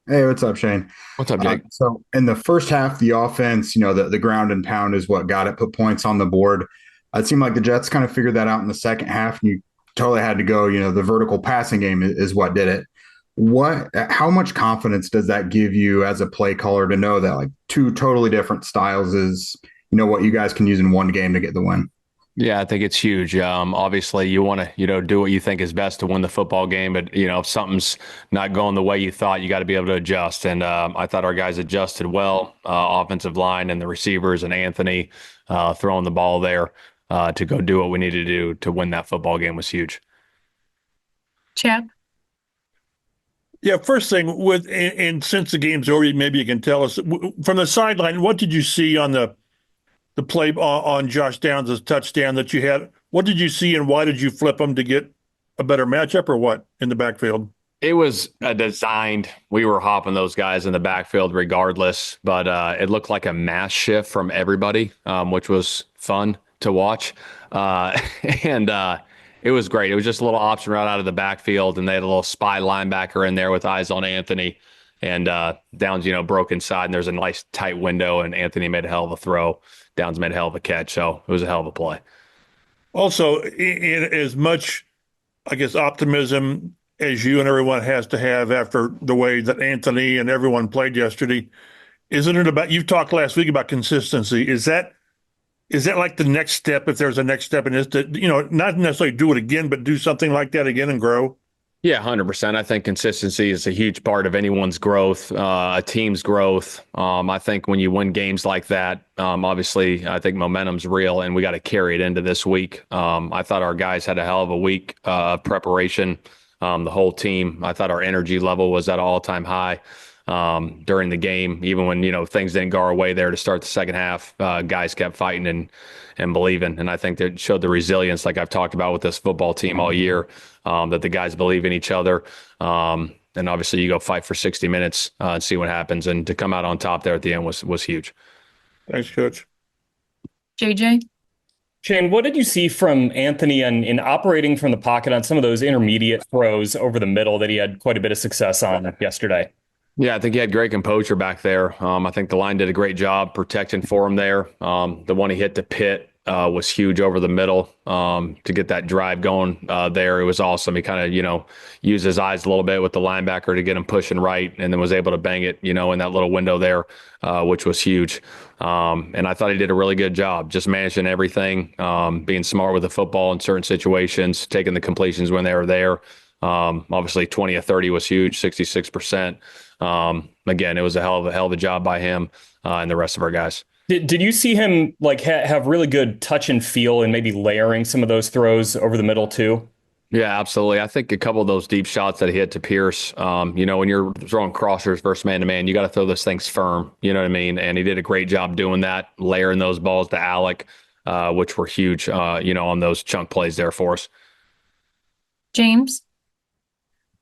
Hey, what's up, Shane? What's up, Jake? So in the first half, the offense, the ground and pound is what got it, put points on the board. It seemed like the Jets kind of figured that out in the second half, and you totally had to go. The vertical passing game is what did it. How much confidence does that give you as a play caller to know that like two totally different styles is, what you guys can use in one game to get the win? Yeah, I think it's huge. Obviously, you want to, do what you think is best to win the football game. But, if something's not going the way you thought, you got to be able to adjust. And I thought our guys adjusted well, offensive line and the receivers and Anthony throwing the ball there to go do what we needed to do to win that football game was huge. Chap. Yeah, first thing and since the game's over, maybe you can tell us from the sideline, what did you see on the play on Josh Downs' touchdown that you had? What did you see and why did you flip him to get a better matchup or what in the backfield? It was designed. We were hopping those guys in the backfield regardless, but it looked like a mass shift from everybody, which was fun to watch. Uh, and It was great. It was just a little option right out of the backfield, and they had a little spy linebacker in there with eyes on Anthony. And Downs, broke inside, and there's a nice tight window, and Anthony made a hell of a throw. Downs made a hell of a catch, so it was a hell of a play. Also, in as much, I guess, optimism as you and everyone has to have after the way that Anthony and everyone played yesterday, isn't it about, you've talked last week about consistency. Is that like the next step, if there's a next step in this, to, not necessarily do it again, but do something like that again and grow? Yeah, 100%. I think consistency is a huge part of anyone's growth, a team's growth. I think when you win games like that, obviously, I think momentum's real, and we got to carry it into this week. I thought our guys had a hell of a week of preparation. The whole team, I thought our energy level was at an all-time high during the game. Even when things didn't go our way there to start the second half, guys kept fighting and believing. And I think that showed the resilience, like I've talked about with this football team all year, that the guys believe in each other. And obviously, you go fight for 60 minutes and see what happens. And to come out on top there at the end was huge. Thanks, Coach. JJ. Shane, what did you see from Anthony in operating from the pocket on some of those intermediate throws over the middle that he had quite a bit of success on yesterday? Yeah, I think he had great composure back there. I think the line did a great job protecting for him there. The one he hit to Pitt was huge over the middle to get that drive going there. It was awesome. He kind of, used his eyes a little bit with the linebacker to get him pushing right, and then was able to bang it, in that little window there, which was huge. And I thought he did a really good job just managing everything, being smart with the football in certain situations, taking the completions when they were there. Obviously 20 of 30 was huge, 66%. Again, it was a hell of a job by him and the rest of our guys. Did you see him like have really good touch and feel and maybe layering some of those throws over the middle too? Yeah, absolutely. I think a couple of those deep shots that he hit to Pierce, when you're throwing crossers versus man-to-man, you got to throw those things firm, you know what I mean? And he did a great job doing that, layering those balls to Alec, which were huge, on those chunk plays there for us. James.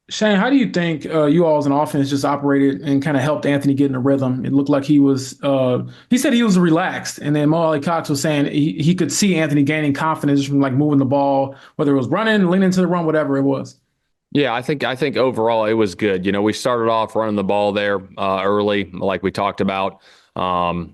Shane, how do you think you all as an offense just operated and kind of helped Anthony get in a rhythm? It looked like he said he was relaxed. And then Mo Cox was saying he could see Anthony gaining confidence from like moving the ball, whether it was running, leaning to the run, whatever it was. Yeah, I think overall it was good. We started off running the ball there early, like we talked about. And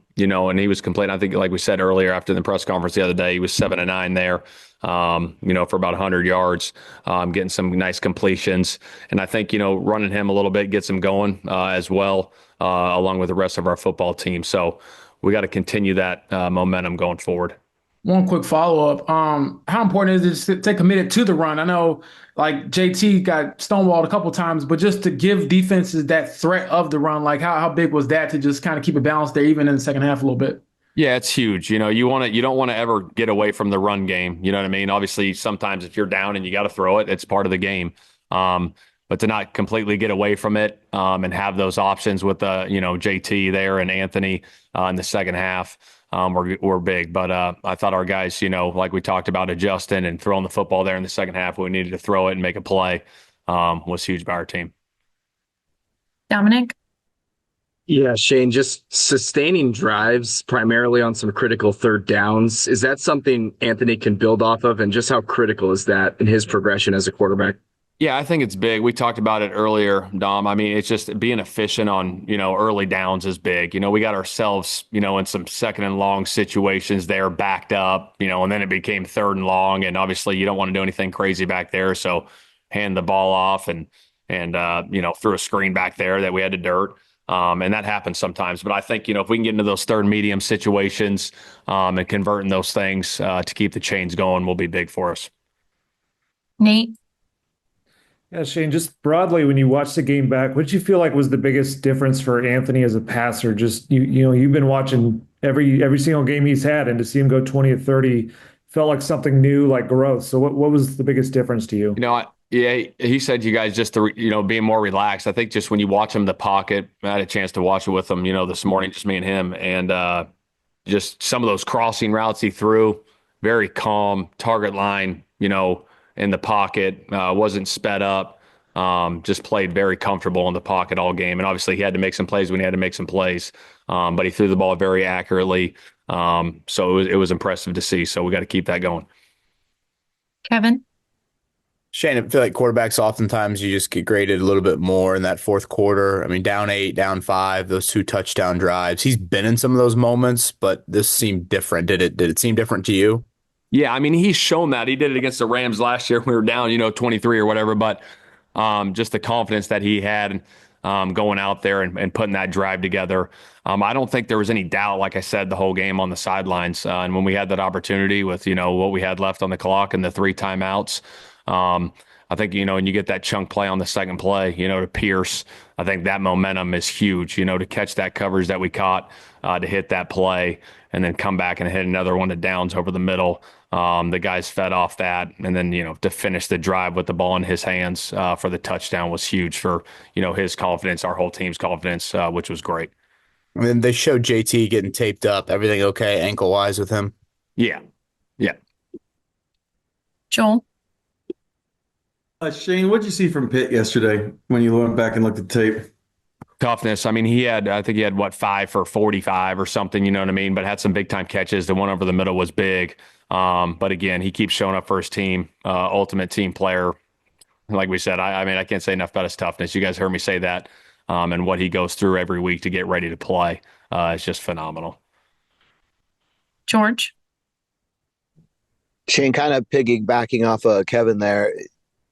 he was complete. I think, like we said earlier after the press conference the other day, he was 7-9 there, for about 100 yards, getting some nice completions. And I think, running him a little bit gets him going as well, along with the rest of our football team. So we got to continue that momentum going forward. One quick follow-up. How important is it to stay committed to the run? I know like JT got stonewalled a couple times, but just to give defenses that threat of the run, like how big was that to just kind of keep it balanced there, even in the second half a little bit? Yeah, it's huge. You don't want to ever get away from the run game. You know what I mean? Obviously, sometimes if you're down and you got to throw it, it's part of the game. But to not completely get away from it and have those options with JT there and Anthony in the second half. Were big, but I thought our guys, like we talked about, adjusting and throwing the football there in the second half when we needed to throw it and make a play was huge by our team. Dominic. Yeah, Shane, just sustaining drives primarily on some critical third downs. Is that something Anthony can build off of? And just how critical is that in his progression as a quarterback? Yeah, I think it's big. We talked about it earlier, Dom. I mean, it's just being efficient on, early downs is big. We got ourselves, in some second and long situations there backed up, and then it became third and long. And obviously you don't want to do anything crazy back there. So hand the ball off and threw a screen back there that we had to dirt. And that happens sometimes. But I think, if we can get into those third and medium situations and converting those things to keep the chains going will be big for us. Nate? Yeah, Shane, just broadly, when you watch the game back, what did you feel like was the biggest difference for Anthony as a passer? Just you've been watching every single game he's had, and to see him go 20 or 30 felt like something new, like growth. So what was the biggest difference to you? Yeah, he said you guys just to, being more relaxed. I think just when you watch him in the pocket, I had a chance to watch it with him, this morning, just me and him, and just some of those crossing routes he threw, very calm, target line, in the pocket, wasn't sped up, just played very comfortable in the pocket all game. And obviously he had to make some plays when he had to make some plays, but he threw the ball very accurately. So it was impressive to see. So we got to keep that going. Kevin? Shane, I feel like quarterbacks oftentimes you just get graded a little bit more in that fourth quarter. I mean, down 8, down 5, those 2 touchdown drives. He's been in some of those moments, but this seemed different. Did it seem different to you? Yeah, I mean, he's shown that. He did it against the Rams last year. We were down, 23 or whatever, but just the confidence that he had going out there and putting that drive together. I don't think there was any doubt, like I said, the whole game on the sidelines. And when we had that opportunity with, what we had left on the clock and the 3 timeouts, I think, and you get that chunk play on the second play, to Pierce. I think that momentum is huge, to catch that coverage that we caught, to hit that play and then come back and hit another one of downs over the middle. The guys fed off that. And then, to finish the drive with the ball in his hands for the touchdown was huge for, his confidence, our whole team's confidence, which was great. And then they showed JT getting taped up. Everything okay ankle-wise with him? Yeah. Yeah. Joel? Shane, what did you see from Pitt yesterday when you went back and looked at tape? Toughness. I mean, I think he had 5 for 45 or something, you know what I mean? But had some big time catches. The one over the middle was big. But again, he keeps showing up for his team, ultimate team player. Like we said, I mean, I can't say enough about his toughness. You guys heard me say that. And what he goes through every week to get ready to play is just phenomenal. George? Shane, kind of piggybacking off of Kevin there,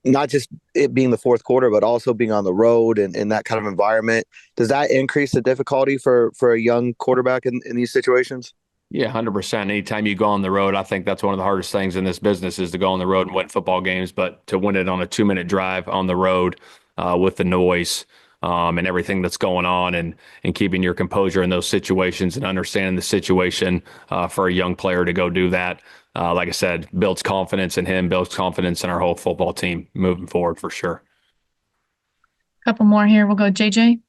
not just it being the fourth quarter, but also being on the road and in that kind of environment. Does that increase the difficulty for a young quarterback in these situations? Yeah, 100%. Anytime you go on the road, I think that's one of the hardest things in this business is to go on the road and win football games, but to win it on a 2-minute drive on the road with the noise and everything that's going on and keeping your composure in those situations and understanding the situation for a young player to go do that. Like I said, builds confidence in him, builds confidence in our whole football team moving forward for sure. Couple more here. We'll go JJ.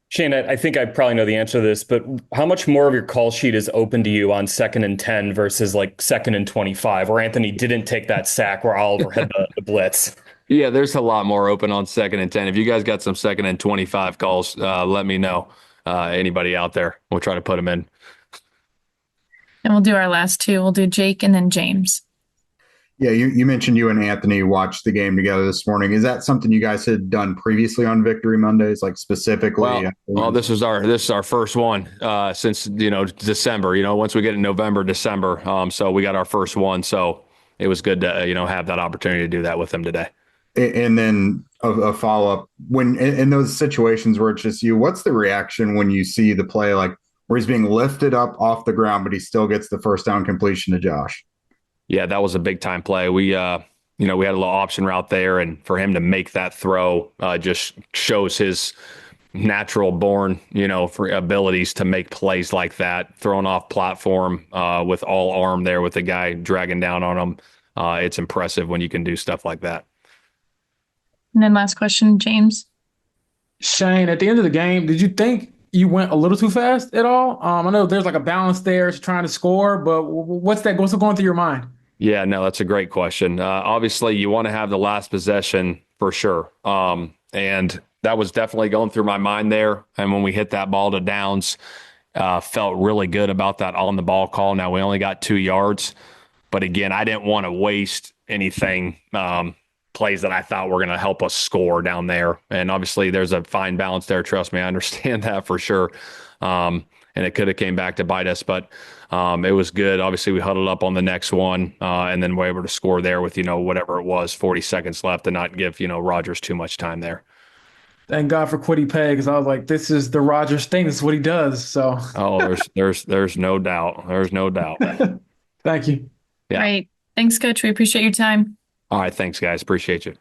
Shane, I think I probably know the answer to this, but how much more of your call sheet is open to you on 2nd and 10 versus like 2nd and 25, where Anthony didn't take that sack where Oliver had the blitz? Yeah, there's a lot more open on 2nd and 10. If you guys got some 2nd and 25 calls, let me know. Anybody out there, we'll try to put them in. And we'll do our last 2. We'll do Jake and then James. Yeah, you mentioned you and Anthony watched the game together this morning. Is that something you guys had done previously on Victory Mondays, like specifically? Well, this is our first one since December. Once we get in November, December, so we got our first one. So it was good to have that opportunity to do that with him today. And then a follow up when in those situations where it's just you, what's the reaction when you see the play like where he's being lifted up off the ground, but he still gets the first down completion to Josh? Yeah, that was a big time play. We, we had a little option route there, and for him to make that throw just shows his natural born, for abilities to make plays like that, thrown off platform with all arm there with the guy dragging down on him. It's impressive when you can do stuff like that. And then last question, James. Shane, at the end of the game, did you think you went a little too fast at all? I know there's like a balance there to trying to score, but what's going through your mind? Yeah, no, that's a great question. Obviously, you want to have the last possession for sure. And that was definitely going through my mind there. And when we hit that ball to downs, felt really good about that on the ball call. Now, we only got 2 yards. But again, I didn't want to waste anything plays that I thought were going to help us score down there. And obviously there's a fine balance there. Trust me, I understand that for sure. And it could have came back to bite us, but it was good. Obviously we huddled up on the next one and then were able to score there with, whatever it was, 40 seconds left and not give, Rodgers too much time there. Thank God for Kwity Paye, because I was like, this is the Rodgers thing. This is what he does. So there's no doubt. There's no doubt. Thank you. Yeah. Great. Thanks, Coach. We appreciate your time. All right. Thanks, guys. Appreciate you.